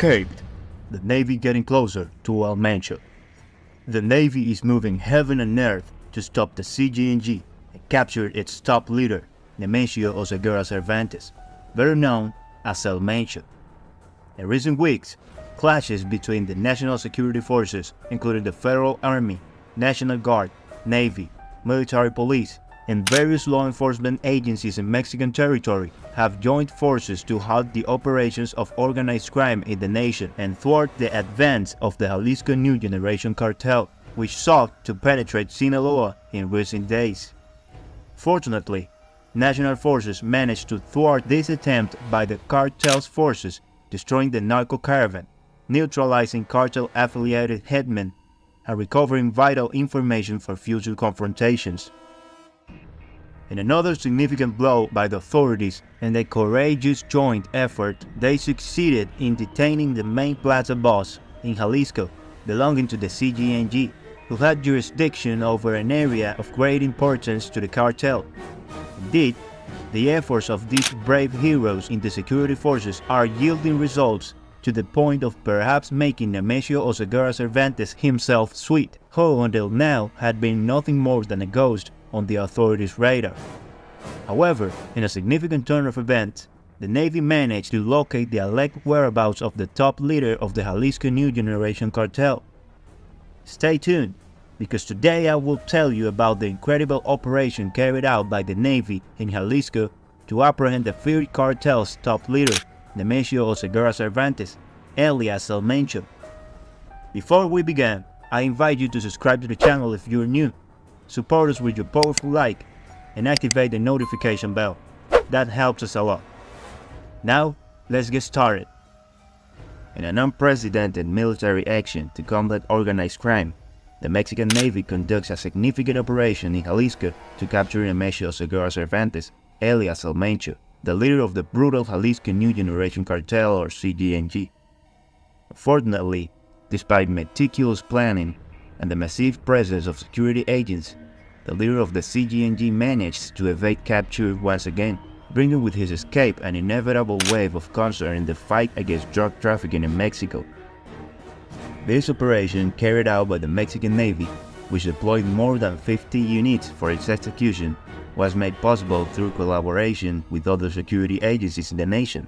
escaped. The Navy getting closer to El Mencho. The Navy is moving heaven and earth to stop the CJNG and capture its top leader, Nemesio Oseguera Cervantes, better known as El Mencho. In recent weeks, clashes between the national security forces, including the Federal Army, National Guard, Navy, military police, and various law enforcement agencies in Mexican territory have joined forces to halt the operations of organized crime in the nation and thwart the advance of the Jalisco New Generation Cartel, which sought to penetrate Sinaloa in recent days. Fortunately, national forces managed to thwart this attempt by the cartel's forces, destroying the narco caravan, neutralizing cartel-affiliated headmen, and recovering vital information for future confrontations. In another significant blow by the authorities and a courageous joint effort, they succeeded in detaining the main plaza boss in Jalisco belonging to the CJNG, who had jurisdiction over an area of great importance to the cartel. Indeed, the efforts of these brave heroes in the security forces are yielding results to the point of perhaps making Nemesio Oseguera Cervantes himself sweet, who until now had been nothing more than a ghost on the authorities' radar. However, in a significant turn of events, the Navy managed to locate the alleged whereabouts of the top leader of the Jalisco New Generation Cartel. Stay tuned, because today I will tell you about the incredible operation carried out by the Navy in Jalisco to apprehend the feared cartel's top leader, Nemesio Oseguera Cervantes, alias El Mencho. Before we begin, I invite you to subscribe to the channel if you're new. Support us with your powerful like and activate the notification bell. That helps us a lot. Now, let's get started. In an unprecedented military action to combat organized crime, the Mexican Navy conducts a significant operation in Jalisco to capture Nemesio Oseguera Cervantes, alias El Mencho, the leader of the brutal Jalisco New Generation Cartel or CJNG. Unfortunately, despite meticulous planning and the massive presence of security agents, the leader of the CJNG managed to evade capture once again, bringing with his escape an inevitable wave of concern in the fight against drug trafficking in Mexico. This operation, carried out by the Mexican Navy, which deployed more than 50 units for its execution, was made possible through collaboration with other security agencies in the nation.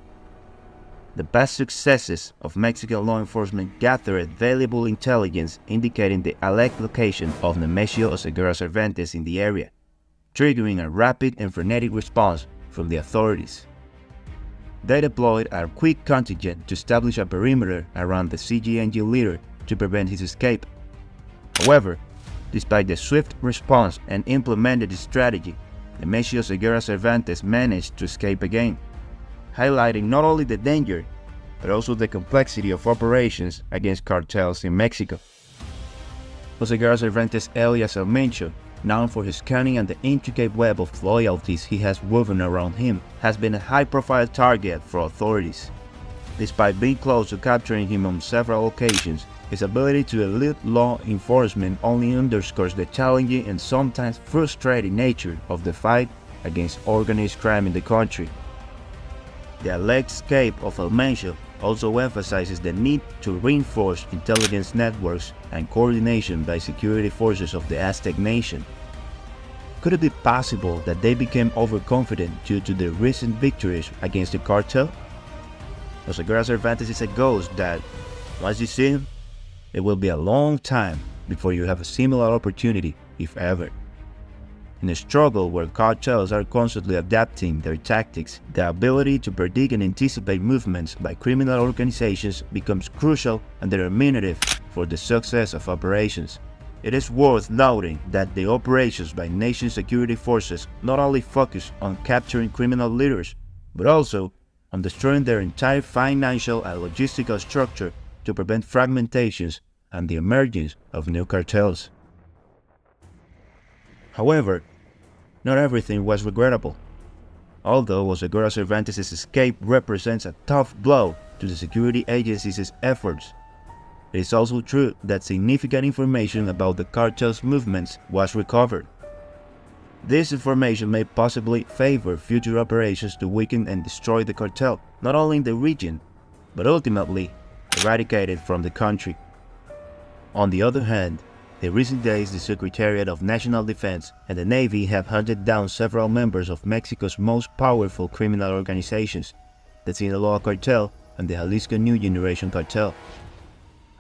The past successes of Mexican law enforcement gathered valuable intelligence indicating the alleged location of Nemesio Oseguera Cervantes in the area, triggering a rapid and frenetic response from the authorities. They deployed a quick contingent to establish a perimeter around the CJNG leader to prevent his escape. However, despite the swift response and implemented strategy, Nemesio Oseguera Cervantes managed to escape again, highlighting not only the danger, but also the complexity of operations against cartels in Mexico. Oseguera Cervantes alias El Mencho, known for his cunning and the intricate web of loyalties he has woven around him, has been a high-profile target for authorities. Despite being close to capturing him on several occasions, his ability to elude law enforcement only underscores the challenging and sometimes frustrating nature of the fight against organized crime in the country. The alleged escape of El Mencho also emphasizes the need to reinforce intelligence networks and coordination by security forces of the Aztec nation. Could it be possible that they became overconfident due to their recent victories against the cartel? Oseguera Cervantes is a ghost that, once you see him, it will be a long time before you have a similar opportunity, if ever. In a struggle where cartels are constantly adapting their tactics, the ability to predict and anticipate movements by criminal organizations becomes crucial and determinative for the success of operations. It is worth noting that the operations by nation security forces not only focus on capturing criminal leaders, but also on destroying their entire financial and logistical structure to prevent fragmentations and the emergence of new cartels. However, not everything was regrettable. Although Oseguera Cervantes' escape represents a tough blow to the security agencies' efforts, it is also true that significant information about the cartel's movements was recovered. This information may possibly favor future operations to weaken and destroy the cartel, not only in the region, but ultimately eradicated from the country. On the other hand, in recent days the Secretariat of National Defense and the Navy have hunted down several members of Mexico's most powerful criminal organizations, the Sinaloa Cartel and the Jalisco New Generation Cartel.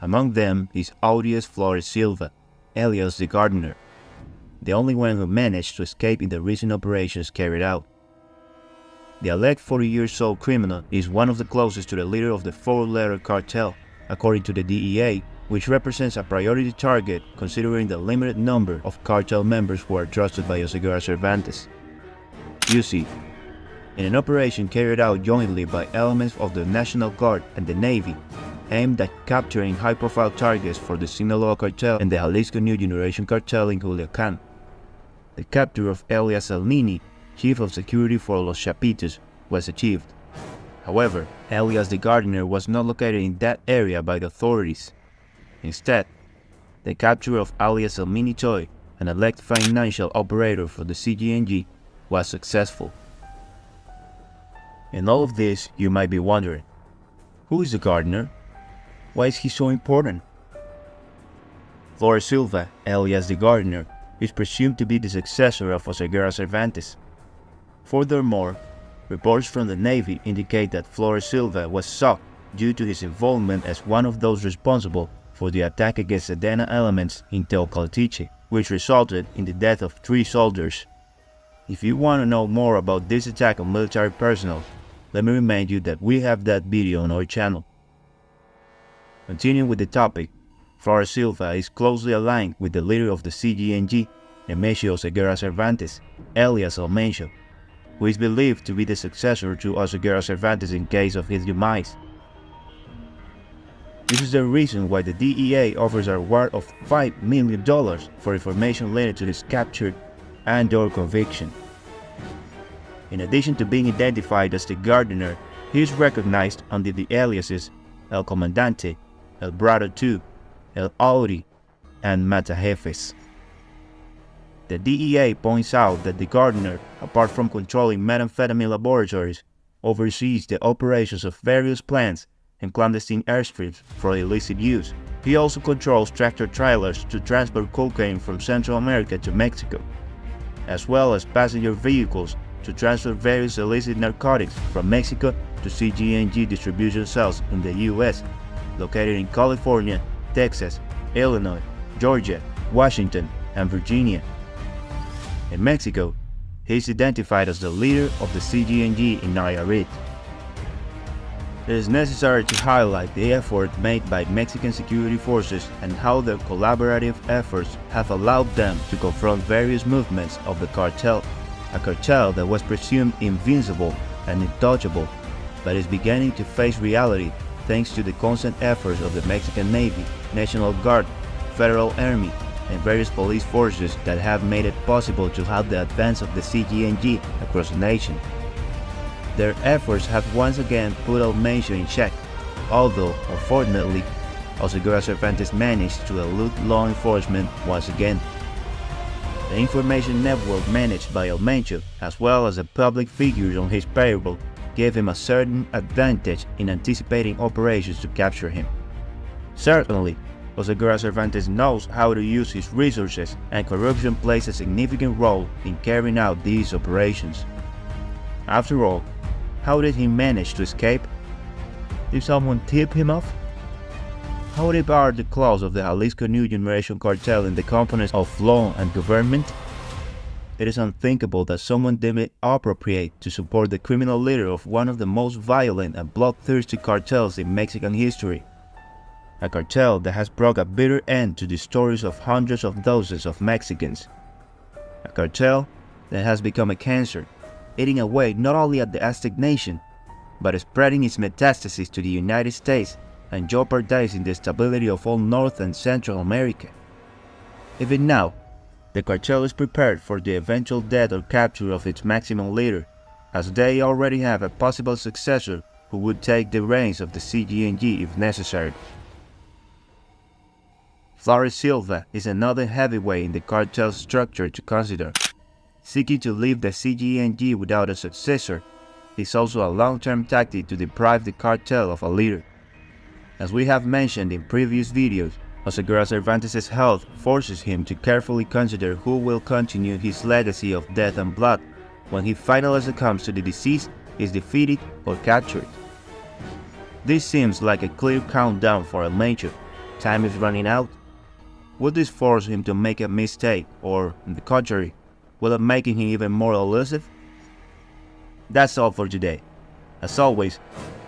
Among them is odious Flores Silva, alias the Gardener, the only one who managed to escape in the recent operations carried out. The alleged 40-year-old criminal is one of the closest to the leader of the four-letter cartel, according to the DEA, which represents a priority target considering the limited number of cartel members who are trusted by Oseguera Cervantes. You see, in an operation carried out jointly by elements of the National Guard and the Navy, aimed at capturing high-profile targets for the Sinaloa Cartel and the Jalisco New Generation Cartel in Culiacan, the capture of alias Almini, Chief of Security for Los Chapitos, was achieved. However, alias the Gardener was not located in that area by the authorities. Instead, the capture of alias Almini Toy, an alleged financial operator for the CJNG, was successful. In all of this, you might be wondering, who is the Gardener? Why is he so important? Flores Silva, alias the Gardener, is presumed to be the successor of Oseguera Cervantes. Furthermore, reports from the Navy indicate that Flores Silva was sought due to his involvement as one of those responsible for the attack against Sedena elements in Teocaltiche, which resulted in the death of 3 soldiers. If you want to know more about this attack on military personnel, let me remind you that we have that video on our channel. Continuing with the topic, Flores Silva is closely aligned with the leader of the CJNG, Nemesio Oseguera Cervantes, alias El Mencho, who is believed to be the successor to Oseguera Cervantes in case of his demise. This is the reason why the DEA offers a reward of $5 million for information related to his capture and/or conviction. In addition to being identified as the Gardener, he is recognized under the aliases El Comandante, El Brado II, El Auri, and Matajefes. The DEA points out that the Gardener, apart from controlling methamphetamine laboratories, oversees the operations of various plants and clandestine airstrips for illicit use. He also controls tractor-trailers to transport cocaine from Central America to Mexico, as well as passenger vehicles to transfer various illicit narcotics from Mexico to CJNG distribution cells in the US, located in California, Texas, Illinois, Georgia, Washington, and Virginia. In Mexico, he is identified as the leader of the CJNG in Nayarit. It is necessary to highlight the effort made by Mexican security forces and how their collaborative efforts have allowed them to confront various movements of the cartel, a cartel that was presumed invincible and untouchable, but is beginning to face reality thanks to the constant efforts of the Mexican Navy, National Guard, Federal Army, and various police forces that have made it possible to halt the advance of the CJNG across the nation. Their efforts have once again put El Mencho in check, although, unfortunately, Oseguera Cervantes managed to elude law enforcement once again. The information network managed by El Mencho, as well as the public figures on his payroll, gave him a certain advantage in anticipating operations to capture him. Certainly, Oseguera Cervantes knows how to use his resources, and corruption plays a significant role in carrying out these operations. After all, how did he manage to escape? Did someone tip him off? How deep are the claws of the Jalisco New Generation Cartel in the components of law and government? It is unthinkable that someone deemed it appropriate to support the criminal leader of one of the most violent and bloodthirsty cartels in Mexican history. A cartel that has brought a bitter end to the stories of hundreds of thousands of Mexicans. A cartel that has become a cancer, eating away not only at the Aztec nation, but spreading its metastases to the United States and jeopardizing the stability of all North and Central America. Even now, the cartel is prepared for the eventual death or capture of its maximum leader, as they already have a possible successor who would take the reins of the CJNG if necessary. Flores Silva is another heavyweight in the cartel's structure to consider. Seeking to leave the CJNG without a successor is also a long-term tactic to deprive the cartel of a leader. As we have mentioned in previous videos, Oseguera Cervantes' health forces him to carefully consider who will continue his legacy of death and blood when he finally succumbs to the disease, is defeated or captured. This seems like a clear countdown for El Mencho. Time is running out. Would this force him to make a mistake, or, on the contrary, will it make him even more elusive? That's all for today. As always,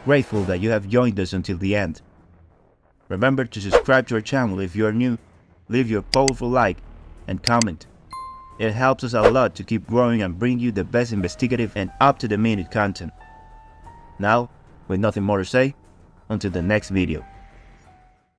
grateful that you have joined us until the end. Remember to subscribe to our channel if you are new, leave your powerful like and comment. It helps us a lot to keep growing and bring you the best investigative and up-to-the-minute content. Now, with nothing more to say, until the next video.